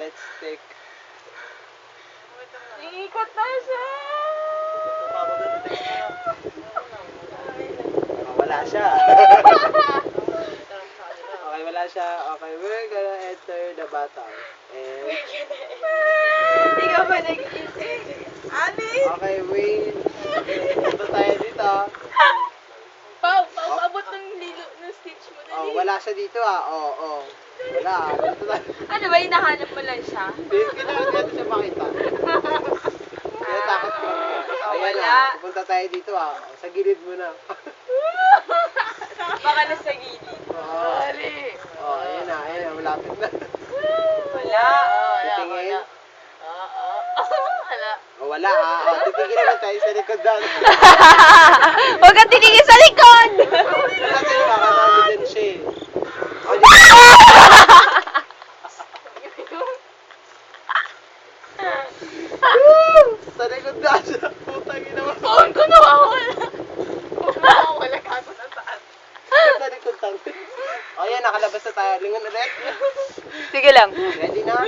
let's stick. Iikot na siya! Oh, wala siya. Okay, wala siya. Okay, we're gonna enter the battle. And... Ikaw ba nag-isip? Ani? Okay, wait. Punta tayo dito. Pau, abot ng lilo ng stitch mo. Oh, wala siya dito ah. Oh. Wala. Dito tayo. Ano ba, hinahanap mo lang siya? Hindi, kailangan natin siya makita. Kaya takot ko. Ayan wala. na, pupunta tayo dito ah. Sa gilid mo na. Baka nasa gilid. Oh, ayan na, malapit na. Wala. Titingin. Wala. Oh, wala ah. Oh, titingin naman tayo sa likod doon. Huwag kang titingin sa likod! Kasi baka nandun siya eh. Oh, sa likod na siya. Putang ina mo. Phone ko nawawala. Nawawala ka ako sa taas. Sa likod tayo. Oh, yan, nakalabas na tayo. Lingon ulit. Sige lang. Ready na?